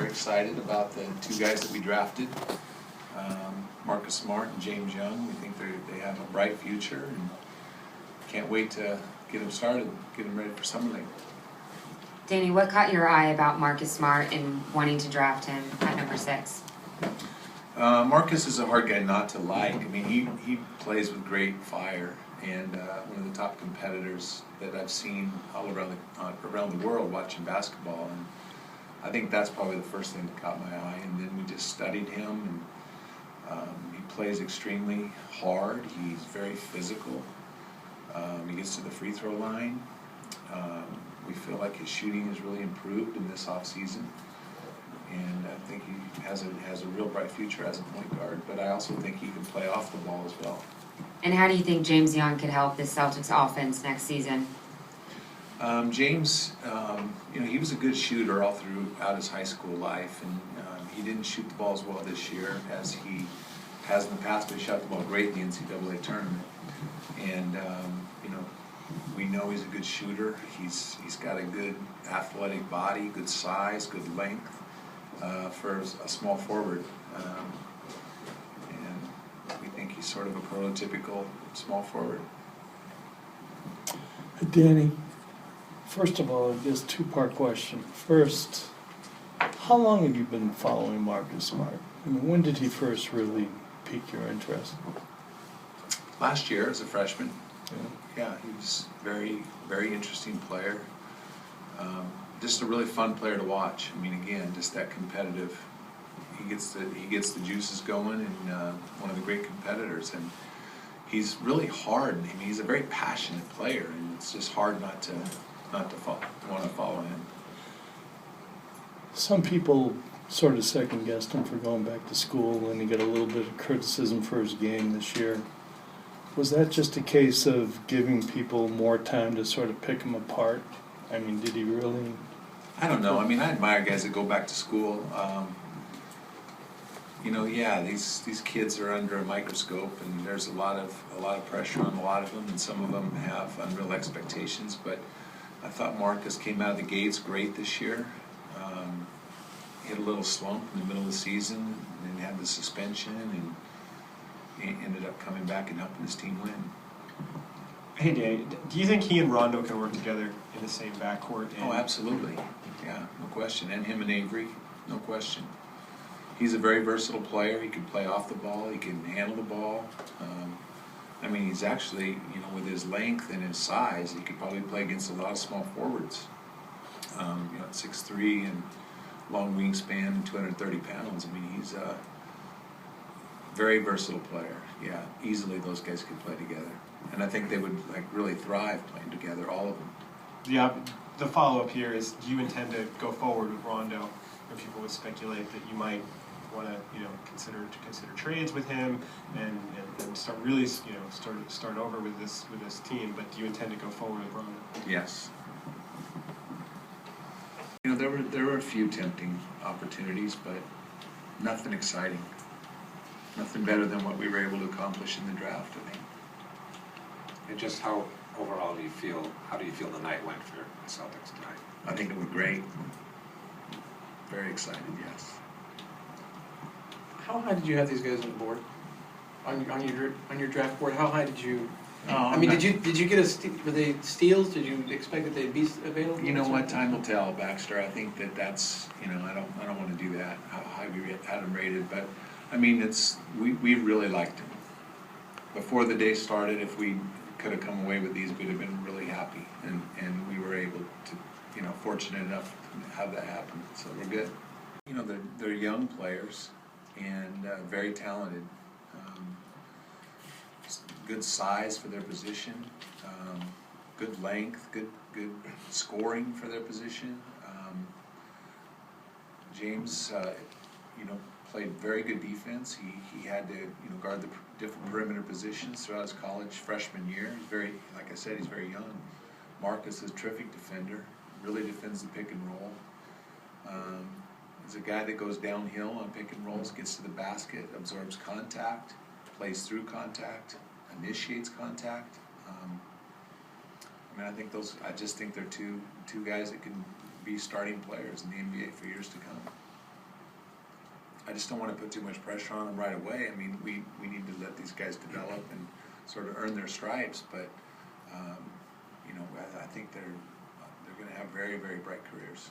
very excited about the two guys that we drafted, Marcus Smart and James Young. We think they have a bright future, and can't wait to get them started, get them ready for summer league. Danny, what caught your eye about Marcus Smart and wanting to draft him at number 6? Marcus is a hard guy not to like. I mean, he plays with great fire, and one of the top competitors that I've seen all around the world watching basketball. And I think that's probably the first thing that caught my eye. And then we just studied him, and he plays extremely hard. He's very physical. He gets to the free throw line. We feel like his shooting has really improved in this offseason, and I think he has a real bright future as a point guard. But I also think he can play off the ball as well. And how do you think James Young could help the Celtics offense next season? James, he was a good shooter all throughout his high school life, and he didn't shoot the ball as well this year as he has in the past, but he shot the ball great in the NCAA tournament. And we know he's a good shooter. He's got a good athletic body, good size, good length for a small forward. And we think he's sort of a prototypical small forward. Danny, first of all, just two-part question. First, how long have you been following Marcus Smart? I mean, when did he first really pique your interest? Last year as a freshman. Yeah. Yeah, he was very, very interesting player. Just a really fun player to watch. I mean, again, just that competitive. He gets the juices going, and one of the great competitors. And he's really hard. I mean, he's a very passionate player, and it's just hard not to want to follow him. Some people sort of second-guessed him for going back to school, and he got a little bit of criticism for his game this year. Was that just a case of giving people more time to sort of pick him apart? I mean, did he really? I don't know. I mean, I admire guys that go back to school. These kids are under a microscope, and there's a lot of pressure on a lot of them, and some of them have unreal expectations. But I thought Marcus came out of the gates great this year. Hit a little slump in the middle of the season, and then had the suspension, and he ended up coming back and helping his team win. Hey, Danny, do you think he and Rondo can work together in the same backcourt? Oh, absolutely. Yeah, no question. And him and Avery, no question. He's a very versatile player. He can play off the ball. He can handle the ball. He's actually, with his length and his size, he could probably play against a lot of small forwards. At 6'3" and long wingspan and 230 pounds. I mean, he's a very versatile player. Yeah, easily those guys could play together. And I think they would really thrive playing together, all of them. Yeah, the follow-up here is, do you intend to go forward with Rondo? Or people would speculate that you might want to, consider trades with him and start really, start over with this team. But do you intend to go forward with Rondo? Yes. There were a few tempting opportunities, but nothing exciting. Nothing better than what we were able to accomplish in the draft, I think. And just how do you feel the night went for the Celtics tonight? I think it went great. Very excited, yes. How high did you have these guys on the board? On your draft board, how high did you? Did you get were they steals? Did you expect that they'd be available? You know what? Time will tell, Baxter. I think that's I don't want to do that. How high we had them rated, but we really liked them. Before the day started, if we could have come away with these, we'd have been really happy, and we were able to, fortunate enough to have that happen. So we're good. They're young players and very talented. Good size for their position, good length, good scoring for their position. James, played very good defense. He had to guard the different perimeter positions throughout his college freshman year. He's very, like I said, he's very young. Marcus is a terrific defender. Really defends the pick and roll. He's a guy that goes downhill on pick and rolls, gets to the basket, absorbs contact, plays through contact, initiates contact. I just think they're two guys that can be starting players in the NBA for years to come. I just don't wanna put too much pressure on them right away. I mean, we need to let these guys develop and sort of earn their stripes, but, you know, I think they're gonna have very, very bright careers.